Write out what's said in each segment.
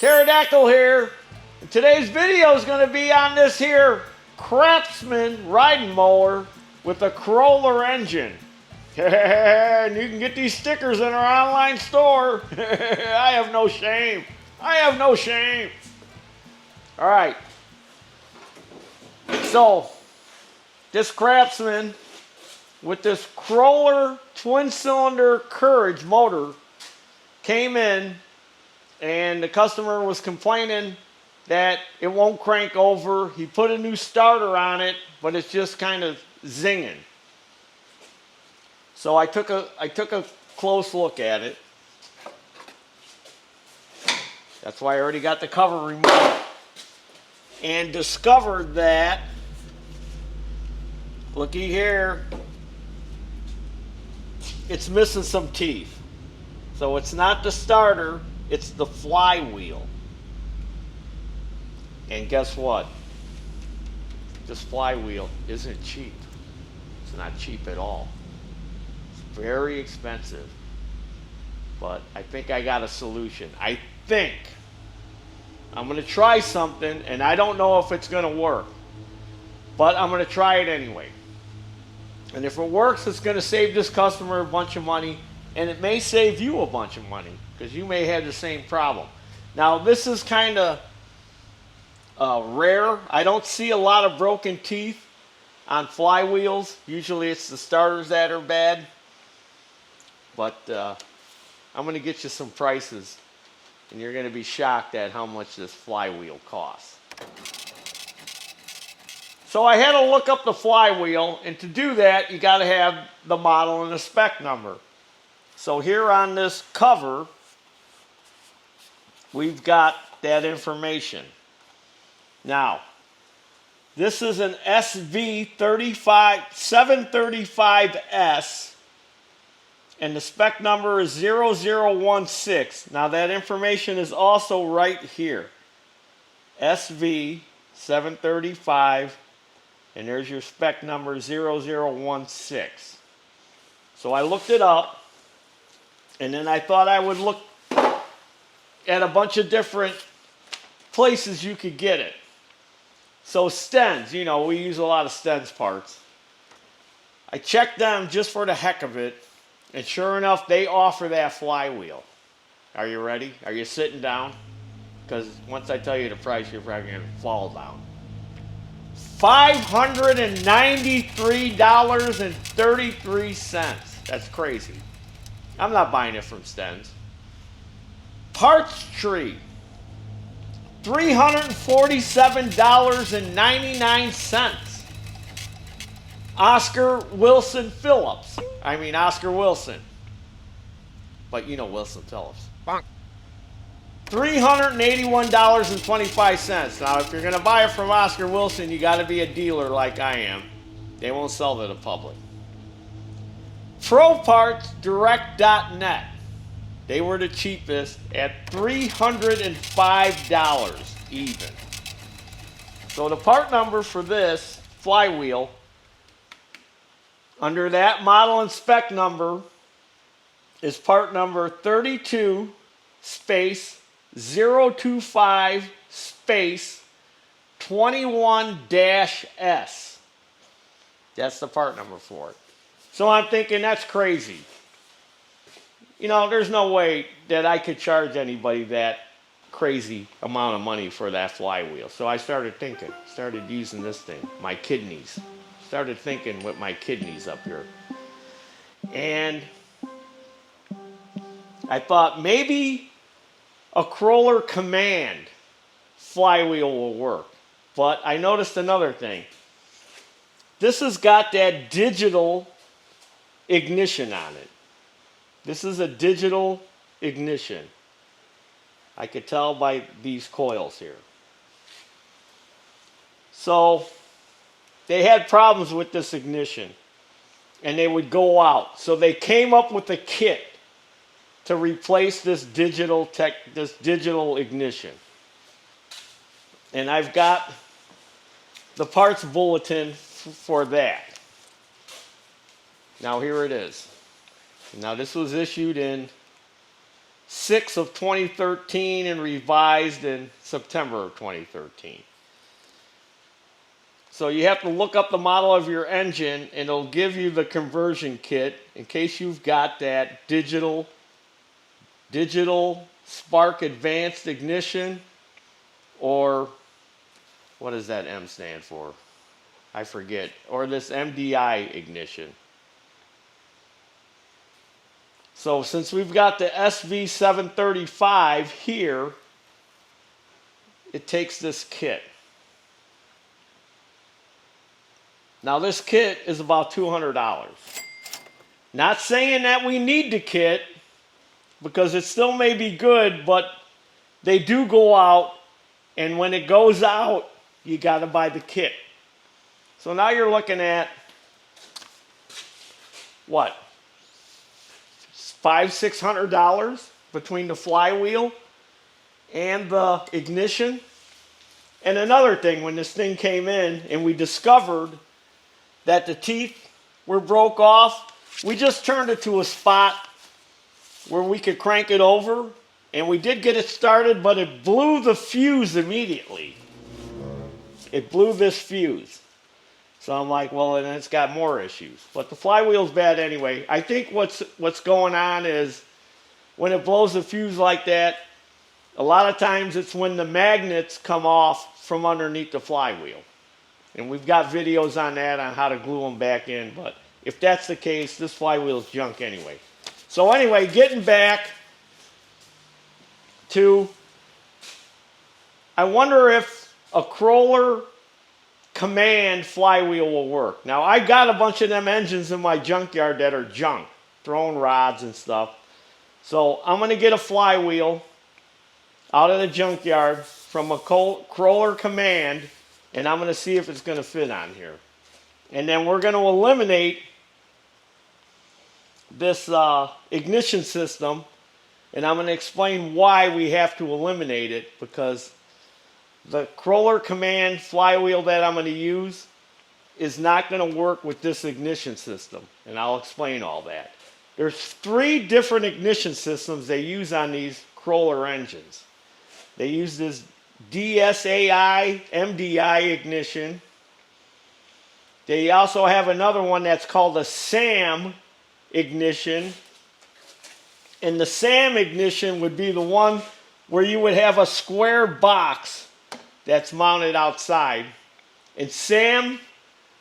Pterodactyl here. Today's video is going to be on this here Craftsman riding mower with a Krohler engine. And you can get these stickers in our online store. I have no shame. I have no shame. All right. So, this Craftsman with this Krohler twin-cylinder Courage motor came in, and the customer was complaining that it won't crank over. He put a new starter on it, but it's just kind of zinging. So I took a close look at it. That's why I already got the cover removed, and discovered that, looky here, it's missing some teeth. So it's not the starter, it's the flywheel. And guess what? This flywheel isn't cheap. It's not cheap at all. It's very expensive. But I think I got a solution. I think I'm going to try something, and I don't know if it's going to work. But I'm going to try it anyway. And if it works, it's going to save this customer a bunch of money, and it may save you a bunch of money because you may have the same problem. Now, this is kind of rare. I don't see a lot of broken teeth on flywheels. Usually it's the starters that are bad. But I'm going to get you some prices, and you're going to be shocked at how much this flywheel costs. So I had to look up the flywheel, and to do that, you got to have the model and the spec number. So here on this cover, we've got that information. Now, this is an SV735S, and the spec number is 0016. Now that information is also right here. SV735, and there's your spec number 0016. So I looked it up, and then I thought I would look at a bunch of different places you could get it. So Stens, you know, we use a lot of Stens parts. I checked them just for the heck of it, and sure enough, they offer that flywheel. Are you ready? Are you sitting down? Because once I tell you the price, you're probably going to fall down. $593.33. That's crazy. I'm not buying it from Stens. Parts Tree, $347.99. Oscar Wilson Phillips. I mean Oscar Wilson. But you know Wilson Phillips. $381.25. Now, if you're going to buy it from Oscar Wilson, you got to be a dealer like I am. They won't sell to the public. ProPartsDirect.net. They were the cheapest at $305 even. So the part number for this flywheel, under that model and spec number, is part number 32 space 025 space 21-S. That's the part number for it. So I'm thinking, that's crazy. You know, there's no way that I could charge anybody that crazy amount of money for that flywheel. So I started thinking, started using this thing, my kidneys. Started thinking with my kidneys up here. And I thought maybe a Krohler Command flywheel will work. But I noticed another thing. This has got that digital ignition on it. This is a digital ignition. I could tell by these coils here. So they had problems with this ignition, and they would go out. So they came up with a kit to replace this digital ignition. And I've got the parts bulletin for that. Now here it is. Now this was issued in 6th of 2013 and revised in September of 2013. So you have to look up the model of your engine and it'll give you the conversion kit in case you've got that digital spark advanced ignition, or what does that M stand for? I forget. Or this MDI ignition. So since we've got the SV735 here, it takes this kit. Now this kit is about $200. Not saying that we need the kit, because it still may be good, but they do go out, and when it goes out, you got to buy the kit. So now you're looking at, what, $500–600 between the flywheel and the ignition. And another thing, when this thing came in and we discovered that the teeth were broke off, we just turned it to a spot where we could crank it over, and we did get it started, but it blew the fuse immediately. It blew this fuse. So I'm like, well, and it's got more issues. But the flywheel's bad anyway. I think what's going on is when it blows the fuse like that, a lot of times it's when the magnets come off from underneath the flywheel. And we've got videos on that, on how to glue them back in. But if that's the case, this flywheel's junk anyway. So anyway, getting back to, I wonder if a Krohler command flywheel will work. Now, I got a bunch of them engines in my junkyard that are junk, throwing rods and stuff. So I'm going to get a flywheel out of the junkyard from a Krohler command, and I'm going to see if it's going to fit on here. And then we're going to eliminate this ignition system, and I'm going to explain why we have to eliminate it, because the Kohler command flywheel that I'm going to use is not going to work with this ignition system, and I'll explain all that. There's 3 different ignition systems they use on these Kohler engines. They use this DSAI MDI ignition. They also have another one that's called a SAM ignition. And the SAM ignition would be the one where you would have a square box that's mounted outside. And SAM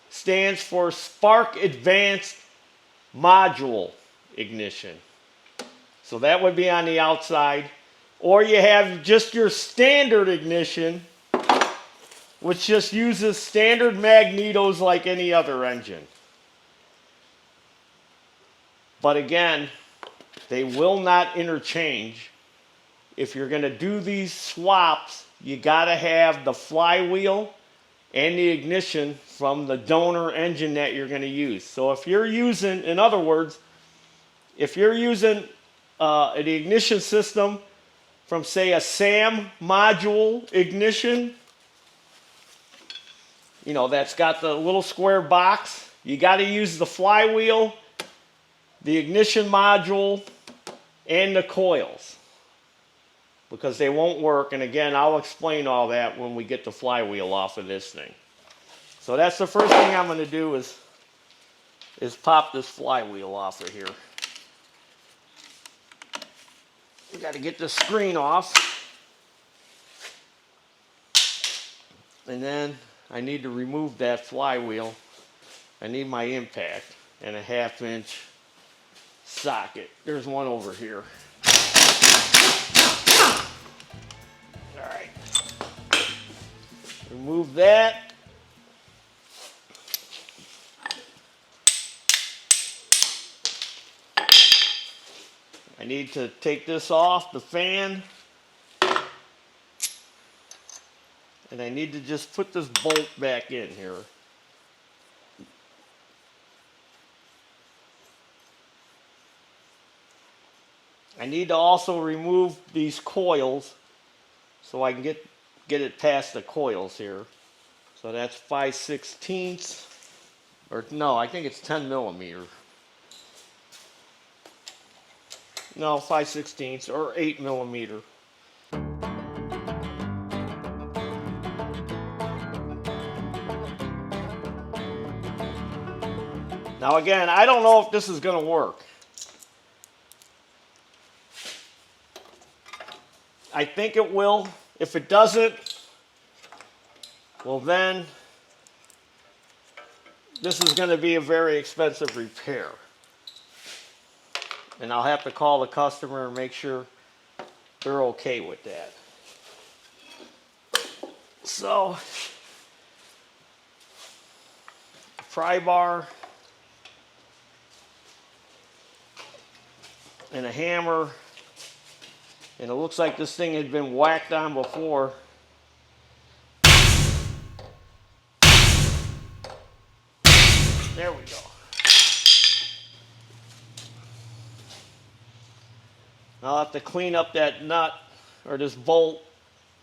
stands for Spark Advanced Module Ignition. So that would be on the outside. Or you have just your standard ignition, which just uses standard magnetos like any other engine. But again, they will not interchange. If you're going to do these swaps, you got to have the flywheel and the ignition from the donor engine that you're going to use. So if you're using, in other words, if you're using the ignition system from, say, a SAM module ignition, you know, that's got the little square box, you got to use the flywheel, the ignition module, and the coils, because they won't work. And again, I'll explain all that when we get the flywheel off of this thing. So that's the first thing I'm going to do is pop this flywheel off of here. We got to get the screen off. And then I need to remove that flywheel. I need my impact and a 1/2-inch socket. There's one over here. All right. Remove that. I need to take this off the fan. And I need to just put this bolt back in here. I need to also remove these coils so I can get it past the coils here. So that's 5/16, or no, I think it's 10 millimeter. No, 5/16 or 8 millimeter. Now again, I don't know if this is going to work. I think it will. If it doesn't, well then, this is going to be a very expensive repair. And I'll have to call the customer and make sure they're okay with that. So, pry bar and a hammer, and it looks like this thing had been whacked on before. There we go. I'll have to clean up that nut or this bolt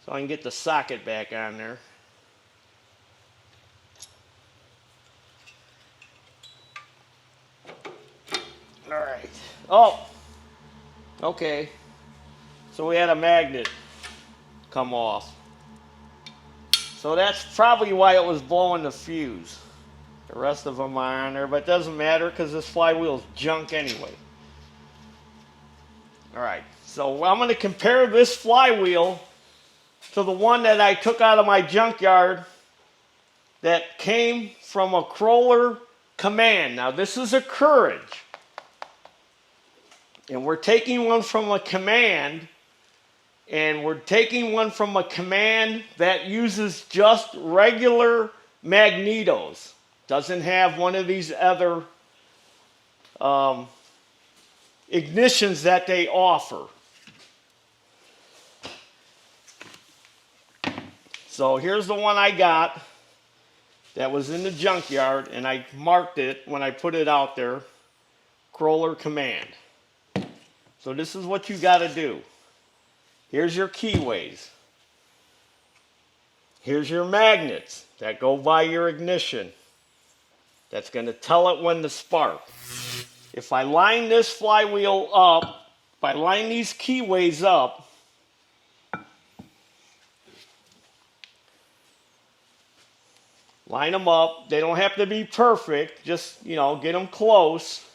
so I can get the socket back on there. All right. Oh, okay. So we had a magnet come off. So that's probably why it was blowing the fuse. The rest of them are on there, but it doesn't matter because this flywheel's junk anyway. All right, so I'm going to compare this flywheel to the one that I took out of my junkyard that came from a Krohler command. Now this is a Courage, and we're taking one from a command, and we're taking one from a command that uses just regular magnetos. Doesn't have one of these other ignitions that they offer. So here's the one I got that was in the junkyard, and I marked it when I put it out there, Krohler command. So this is what you got to do. Here's your keyways. Here's your magnets that go by your ignition. That's going to tell it when to spark. If I line this flywheel up, if I line these keyways up, line them up. They don't have to be perfect. Just, get them close.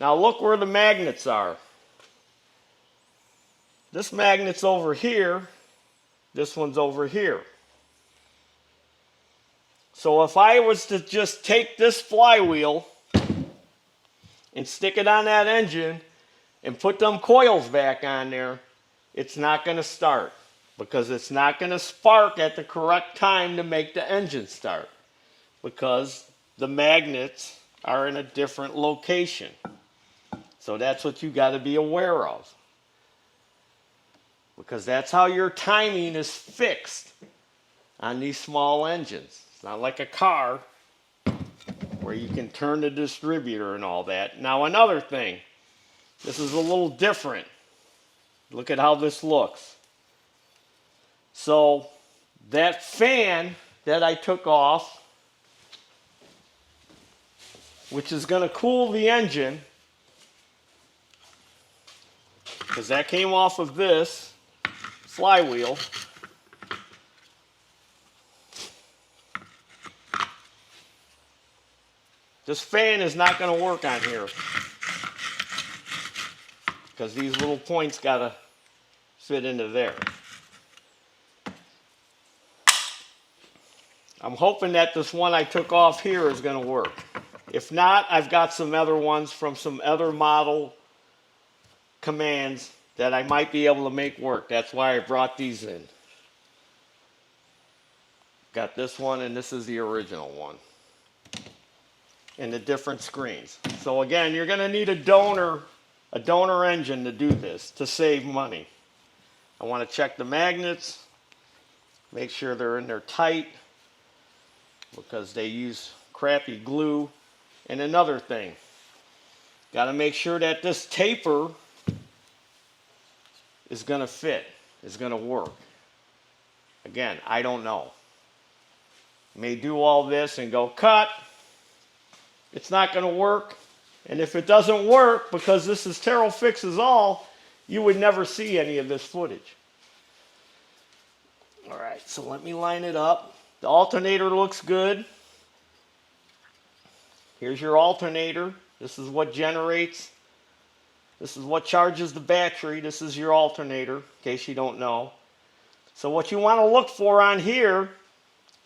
Now look where the magnets are. This magnet's over here. This one's over here. So if I was to just take this flywheel and stick it on that engine and put them coils back on there, it's not going to start because it's not going to spark at the correct time to make the engine start because the magnets are in a different location. So that's what you got to be aware of, because that's how your timing is fixed on these small engines. It's not like a car where you can turn the distributor and all that. Now another thing, this is a little different. Look at how this looks. So that fan that I took off, which is going to cool the engine, because that came off of this flywheel. This fan is not going to work on here because these little points got to fit into there. I'm hoping that this one I took off here is going to work. If not, I've got some other ones from some other model commands that I might be able to make work. That's why I brought these in. Got this one, and this is the original one. And the different screens. So again, you're going to need a donor engine to do this, to save money. I want to check the magnets, make sure they're in there tight, because they use crappy glue. And another thing, got to make sure that this taper is going to fit, is going to work. Again, I don't know. May do all this and go cut, it's not going to work. And if it doesn't work, because this is Taryl Fixes All, you would never see any of this footage. All right, so let me line it up. The alternator looks good. Here's your alternator. This is what generates. This is what charges the battery. This is your alternator, in case you don't know. So what you want to look for on here,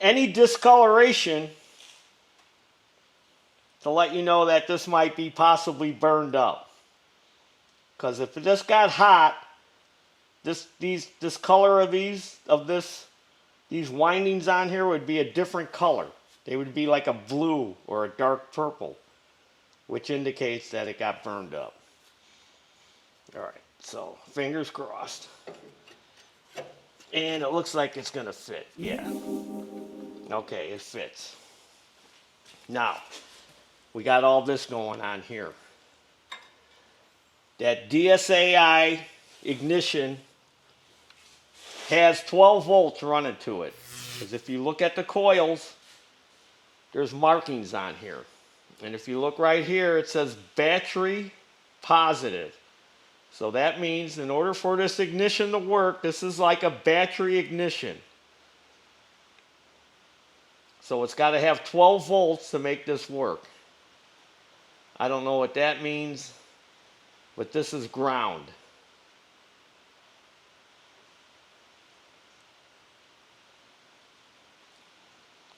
any discoloration, to let you know that this might be possibly burned up. Because if it just got hot, this color of these windings on here would be a different color. They would be like a blue or a dark purple, which indicates that it got burned up. All right, so fingers crossed. And it looks like it's going to fit. Yeah. Okay, it fits. Now, we got all this going on here. That DSAI ignition has 12 volts running to it. Because if you look at the coils, there's markings on here. And if you look right here, it says battery positive. So that means in order for this ignition to work, this is like a battery ignition. So it's got to have 12 volts to make this work. I don't know what that means, but this is ground.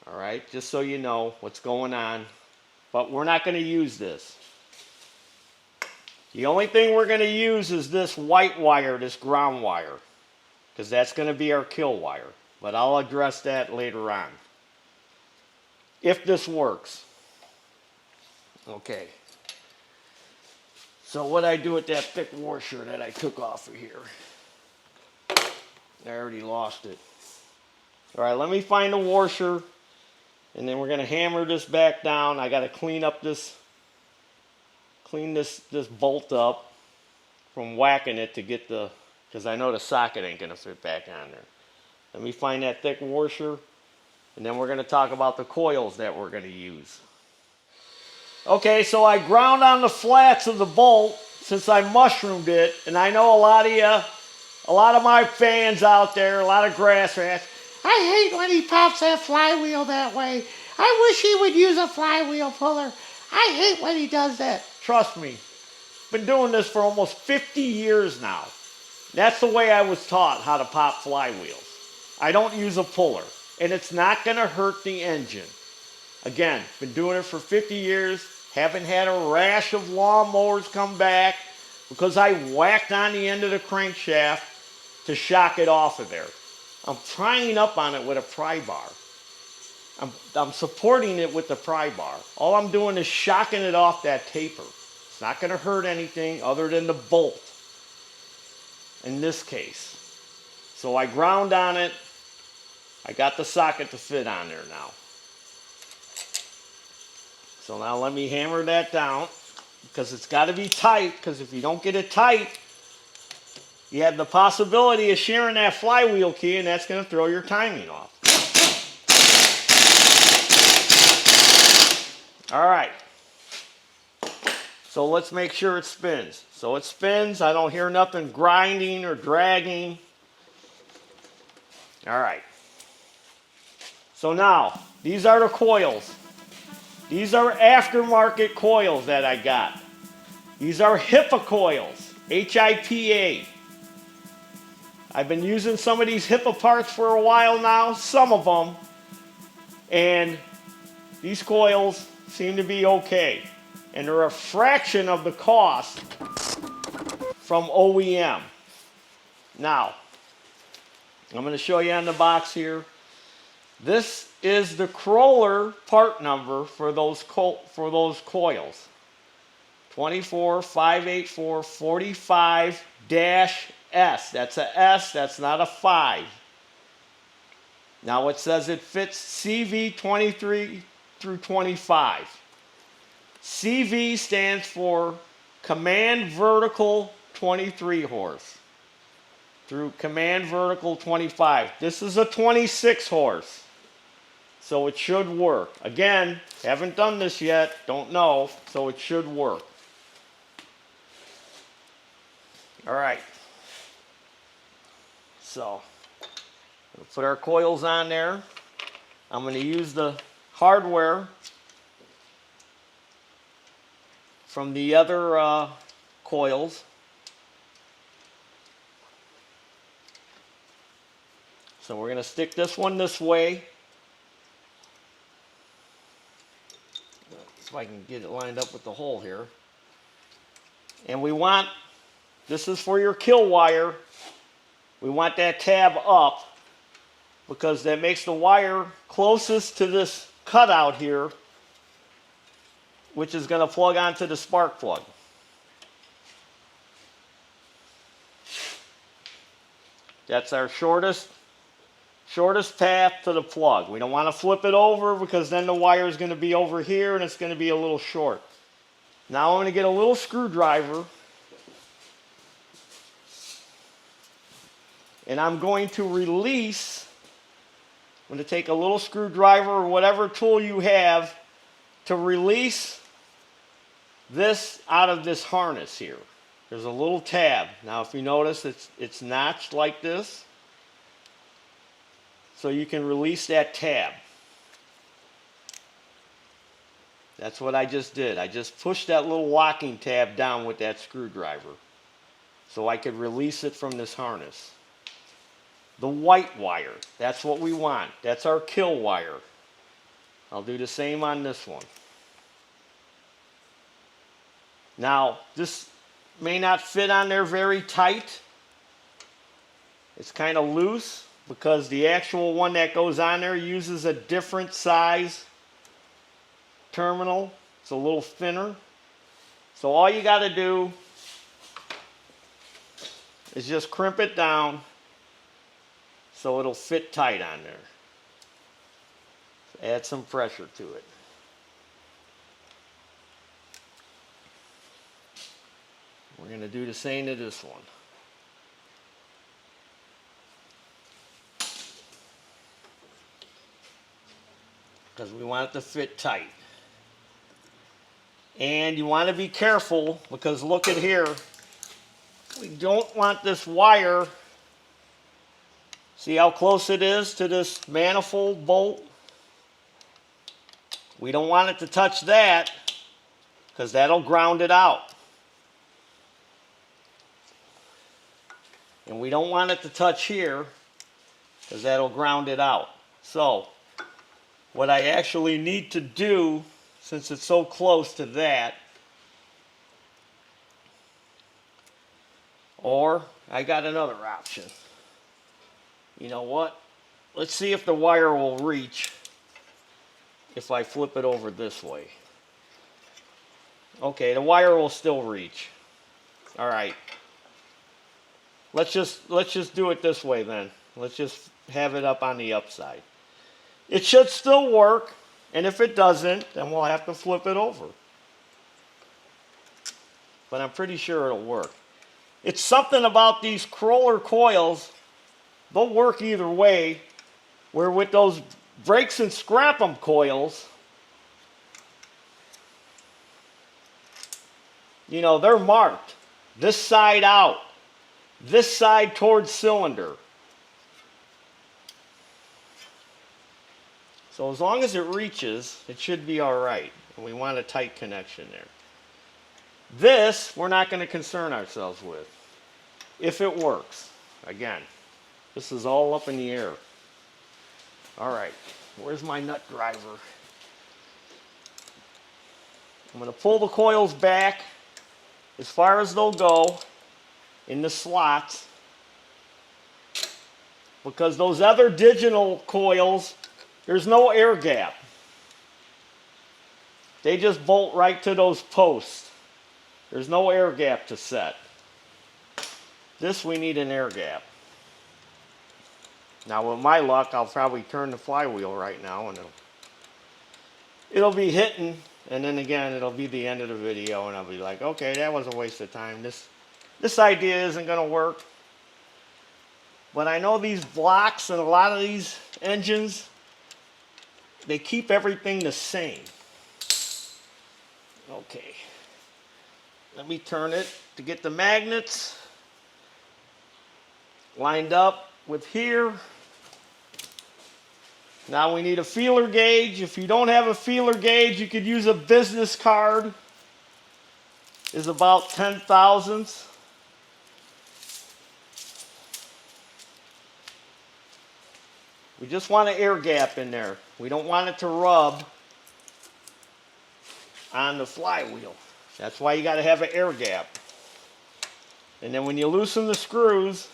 All right, just so you know what's going on. But we're not going to use this. The only thing we're going to use is this white wire, this ground wire, because that's going to be our kill wire. But I'll address that later on, if this works. Okay. So what I do with that thick washer that I took off of here? I already lost it. All right, let me find a washer, and then we're going to hammer this back down. I got to clean this bolt up from whacking it to get the, because I know the socket ain't going to fit back on there. Let me find that thick washer, and then we're going to talk about the coils that we're going to use. Okay, so I ground on the flats of the bolt since I mushroomed it, and I know a lot of my fans out there, a lot of grass rats, I hate when he pops that flywheel that way. I wish he would use a flywheel puller. I hate when he does that. Trust me, been doing this for almost 50 years now. That's the way I was taught how to pop flywheels. I don't use a puller, and it's not going to hurt the engine. Again, been doing it for 50 years, haven't had a rash of lawnmowers come back because I whacked on the end of the crankshaft to shock it off of there. I'm prying up on it with a pry bar. I'm supporting it with the pry bar. All I'm doing is shocking it off that taper. It's not going to hurt anything other than the bolt in this case. So I ground on it. I got the socket to fit on there now. So now let me hammer that down, because it's got to be tight, because if you don't get it tight, you have the possibility of shearing that flywheel key, and that's going to throw your timing off. All right. So let's make sure it spins. So it spins. I don't hear nothing grinding or dragging. All right. So now, these are the coils. These are aftermarket coils that I got. These are HIPAA coils, H-I-P-A. I've been using some of these HIPAA parts for a while now, some of them, and these coils seem to be okay. And they're a fraction of the cost from OEM. Now, I'm going to show you on the box here. This is the Krohler part number for those coils. 2458445-S. That's a S, that's not a 5. Now it says it fits CV 23 through 25. CV stands for Command Vertical 23 horse through Command Vertical 25. This is a 26 horse. So it should work. Again, haven't done this yet, don't know, so it should work. All right. So we'll put our coils on there. I'm going to use the hardware from the other coils. So we're going to stick this one this way. If I can get it lined up with the hole here. And we want, this is for your kill wire, we want that tab up because that makes the wire closest to this cutout here, which is going to plug onto the spark plug. That's our shortest path to the plug. We don't want to flip it over because then the wire is going to be over here and it's going to be a little short. Now I'm going to get a little screwdriver and I'm going to release, I'm going to take a little screwdriver or whatever tool you have to release this out of this harness here. There's a little tab. Now if you notice it's notched like this. So you can release that tab. That's what I just did. I just pushed that little locking tab down with that screwdriver so I could release it from this harness. The white wire, that's what we want. That's our kill wire. I'll do the same on this one. Now, this may not fit on there very tight. It's kind of loose because the actual one that goes on there uses a different size terminal. It's a little thinner. So all you got to do is just crimp it down so it'll fit tight on there. Add some pressure to it. We're going to do the same to this one. Because we want it to fit tight. And you want to be careful because look at here. We don't want this wire, see how close it is to this manifold bolt? We don't want it to touch that because that'll ground it out. And we don't want it to touch here because that'll ground it out. So what I actually need to do, since it's so close to that, or I got another option. You know what? Let's see if the wire will reach if I flip it over this way. Okay, the wire will still reach. All right. Let's just do it this way then. Let's just have it up on the upside. It should still work, and if it doesn't, then we'll have to flip it over. But I'm pretty sure it'll work. It's something about these Krohler coils, they'll work either way, where with those breaks and scrap 'em coils, you know, they're marked. This side out, this side towards cylinder. So as long as it reaches, it should be all right. And we want a tight connection there. This, we're not going to concern ourselves with. If it works. Again, this is all up in the air. All right, where's my nut driver? I'm going to pull the coils back as far as they'll go in the slots. Because those other digital coils, there's no air gap. They just bolt right to those posts. There's no air gap to set. This we need an air gap. Now with my luck, I'll probably turn the flywheel right now and it'll be hitting, and then again it'll be the end of the video and I'll be like, okay, that was a waste of time. This idea isn't going to work. But I know these blocks and a lot of these engines, they keep everything the same. Okay. Let me turn it to get the magnets lined up with here. Now we need a feeler gauge. If you don't have a feeler gauge, you could use a business card. Is about 10 thousandths. We just want an air gap in there. We don't want it to rub on the flywheel. That's why you got to have an air gap. And then when you loosen the screws,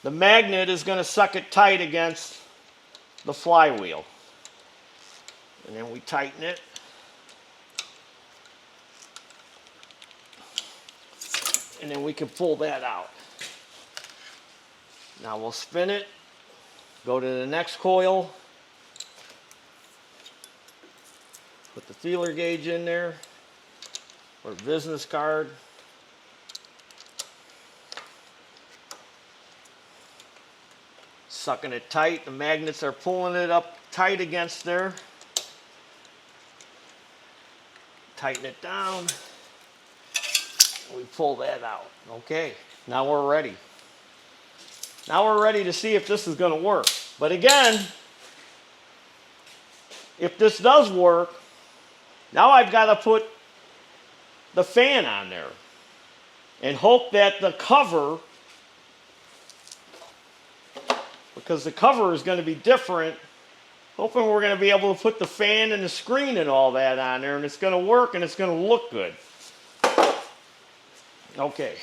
the magnet is going to suck it tight against the flywheel. And then we tighten it. And then we can pull that out. Now we'll spin it, go to the next coil, put the feeler gauge in there, or business card. Sucking it tight, the magnets are pulling it up tight against there. Tighten it down. We pull that out. Okay, now we're ready. Now we're ready to see if this is going to work. But again, if this does work, now I've got to put the fan on there and hope that the cover, because the cover is going to be different, hoping we're going to be able to put the fan and the screen and all that on there, and it's going to work and it's going to look good. Okay.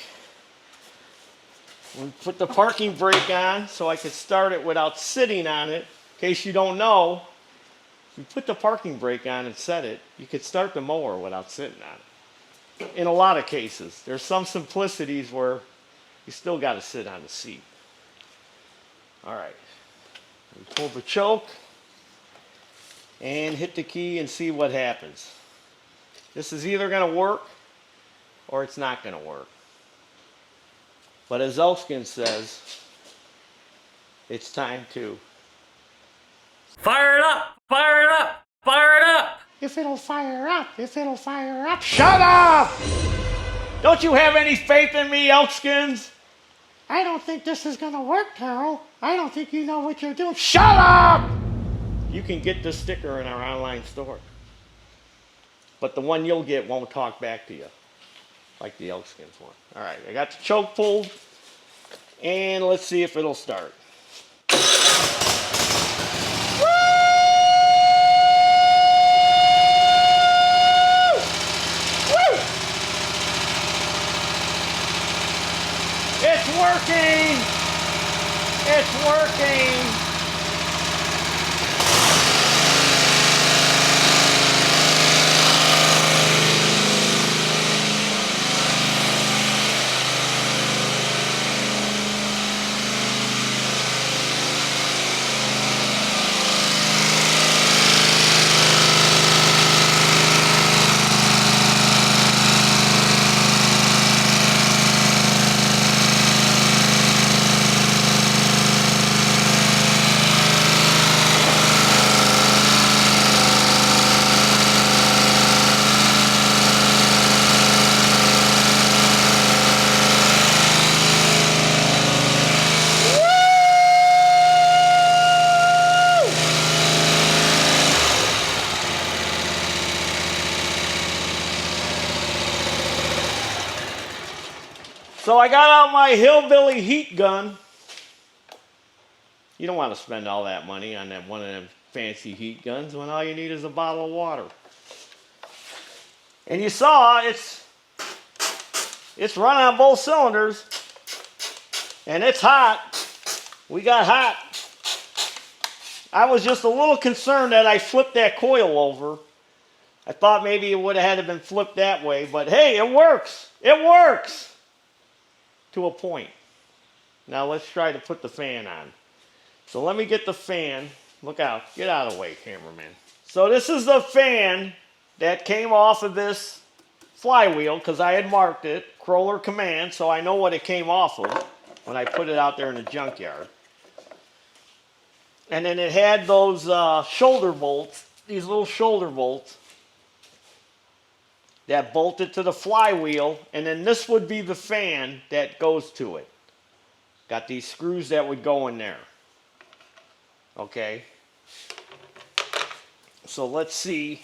We put the parking brake on so I could start it without sitting on it. In case you don't know, if you put the parking brake on and set it, you could start the mower without sitting on it. In a lot of cases. There's some simplicities where you still got to sit on the seat. All right. We pull the choke and hit the key and see what happens. This is either going to work or it's not going to work. But as Elkskin says, it's time to fire it up, fire it up, fire it up. If it'll fire up, if it'll fire up. Shut up! Don't you have any faith in me, Elkskins? I don't think this is going to work, Taryl. I don't think you know what you're doing. Shut up! You can get this sticker in our online store. But the one you'll get won't talk back to you, like the Elkskins one. All right, I got the choke pulled, and let's see if it'll start. Woo! Woo! It's working! It's working! So I got out my hillbilly heat gun. You don't want to spend all that money on that one of them fancy heat guns when all you need is a bottle of water. And you saw it's running on both cylinders. And it's hot. We got hot. I was just a little concerned that I flipped that coil over. I thought maybe it would have had to been flipped that way, but hey, it works. It works. To a point. Now let's try to put the fan on. So let me get the fan. Look out. Get out of the way, cameraman. So this is the fan that came off of this flywheel because I had marked it. Krohler command, so I know what it came off of when I put it out there in the junkyard. And then it had those shoulder bolts, these little shoulder bolts that bolted to the flywheel, and then this would be the fan that goes to it. Got these screws that would go in there. Okay. So let's see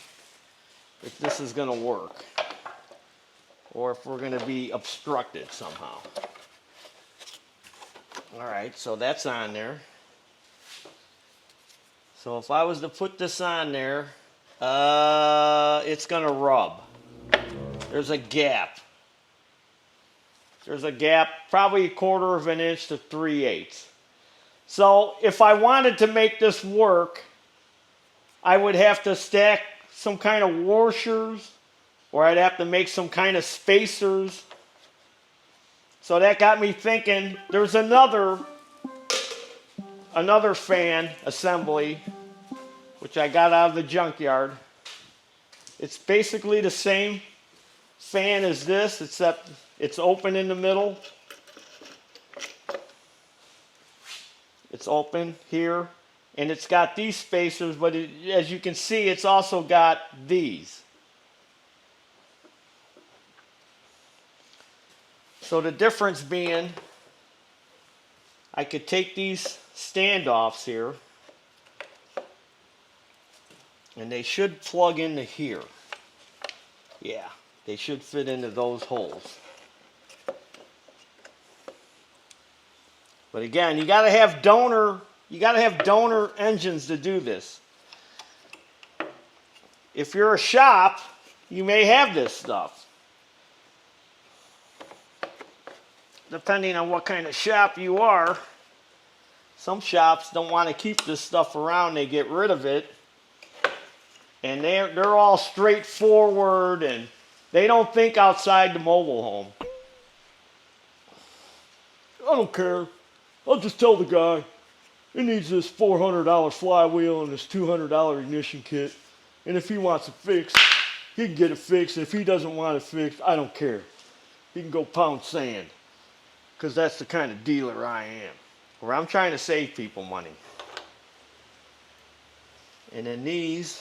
if this is going to work, or if we're going to be obstructed somehow. All right, so that's on there. So if I was to put this on there, it's going to rub. There's a gap. There's a gap, probably 1/4 of an inch to 3/8. So if I wanted to make this work, I would have to stack some kind of washers, or I'd have to make some kind of spacers. So that got me thinking, there's another fan assembly, which I got out of the junkyard. It's basically the same fan as this, except it's open in the middle. It's open here, and it's got these spacers, but as you can see, it's also got these. So the difference being, I could take these standoffs here, and they should plug into here. Yeah, they should fit into those holes. But again, you got to have donor engines to do this. If you're a shop, you may have this stuff. Depending on what kind of shop you are. Some shops don't want to keep this stuff around, they get rid of it. And they're all straightforward, and they don't think outside the mobile home. I don't care. I'll just tell the guy, he needs this $400 flywheel and this $200 ignition kit. And if he wants it fixed, he can get it fixed. If he doesn't want it fixed, I don't care. He can go pound sand. Because that's the kind of dealer I am. Where I'm trying to save people money. And then these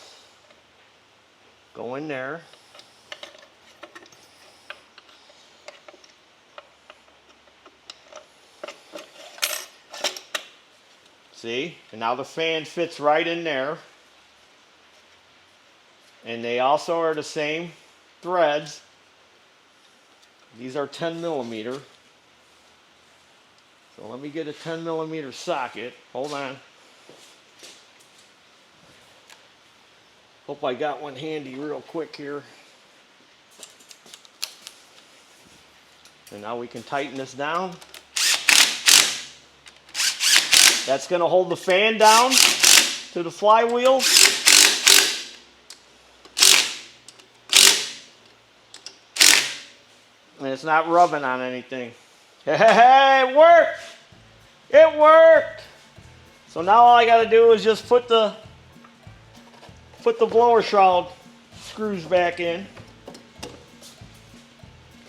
go in there. See? And now the fan fits right in there. And they also are the same threads. These are 10 millimeter. So let me get a 10 millimeter socket. Hold on. Hope I got one handy real quick here. And now we can tighten this down. That's going to hold the fan down to the flywheel. And it's not rubbing on anything. Hey, it worked! It worked! So now all I got to do is just put the blower shroud screws back in.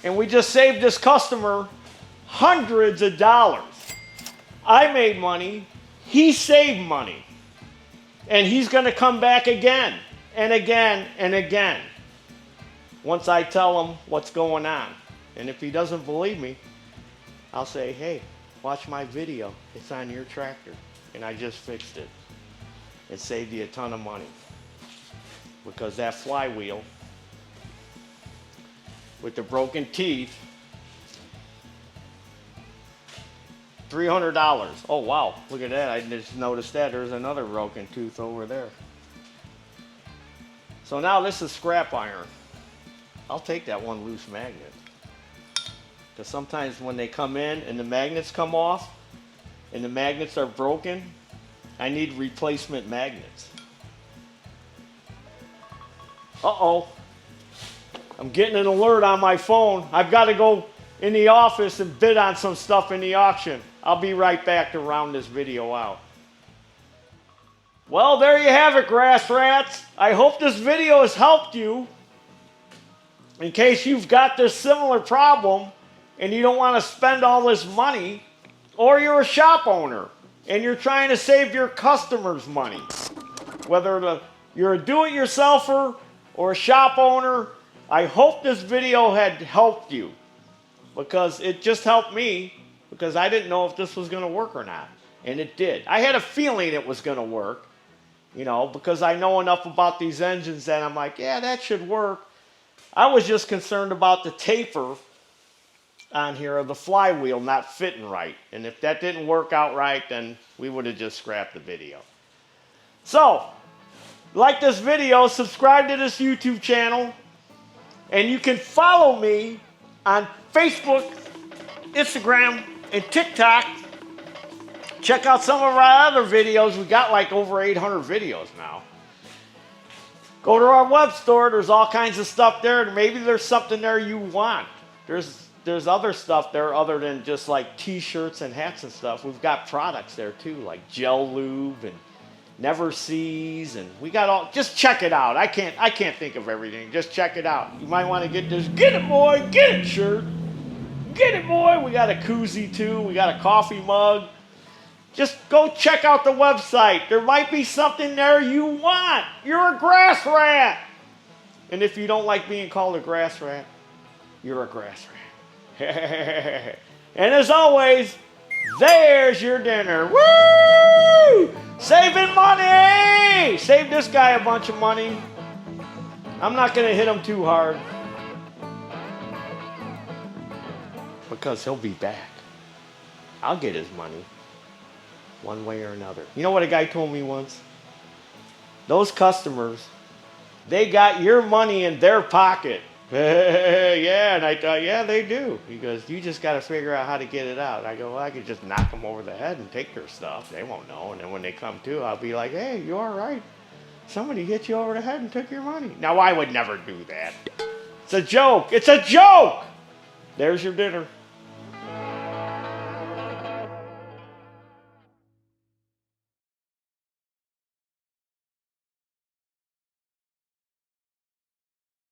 And we just saved this customer hundreds of dollars. I made money, he saved money. And he's going to come back again and again and again once I tell him what's going on. And if he doesn't believe me, I'll say, hey, watch my video. It's on your tractor. And I just fixed it. It saved you a ton of money. Because that flywheel with the broken teeth, $300. Oh, wow. Look at that. I just noticed that. There's another broken tooth over there. So now this is scrap iron. I'll take that one loose magnet. Because sometimes when they come in and the magnets come off and the magnets are broken, I need replacement magnets. Uh-oh. I'm getting an alert on my phone. I've got to go in the office and bid on some stuff in the auction. I'll be right back to round this video out. Well, there you have it, grass rats. I hope this video has helped you. In case you've got this similar problem and you don't want to spend all this money, or you're a shop owner and you're trying to save your customers money. Whether you're a do-it-yourselfer or a shop owner, I hope this video had helped you, because it just helped me, because I didn't know if this was going to work or not. And it did. I had a feeling it was going to work, you know, because I know enough about these engines that I'm like, yeah, that should work. I was just concerned about the taper on here of the flywheel not fitting right. And if that didn't work out right, then we would have just scrapped the video. So, like this video, subscribe to this YouTube channel, and you can follow me on Facebook, Instagram, and TikTok. Check out some of our other videos. We got like over 800 videos now. Go to our web store. There's all kinds of stuff there. Maybe there's something there you want. There's other stuff there other than just like t-shirts and hats and stuff. We've got products there too, like gel lube and Never Sees, and we got all. Just check it out. I can't think of everything. Just check it out. You might want to get this "Get It Boy, Get It" shirt. Get it, boy. We got a koozie too. We got a coffee mug. Just go check out the website. There might be something there you want. You're a grass rat. And if you don't like being called a grass rat, you're a grass rat. And as always, there's your dinner. Woo! Saving money! Save this guy a bunch of money. I'm not going to hit him too hard, because he'll be back. I'll get his money one way or another. You know what a guy told me once? Those customers, they got your money in their pocket. Yeah, and I thought, yeah, they do. He goes, you just got to figure out how to get it out. I go, well, I could just knock them over the head and take their stuff. They won't know. And then when they come to, I'll be like, hey, you all right? Somebody hit you over the head and took your money. Now, I would never do that. It's a joke. It's a joke. There's your dinner.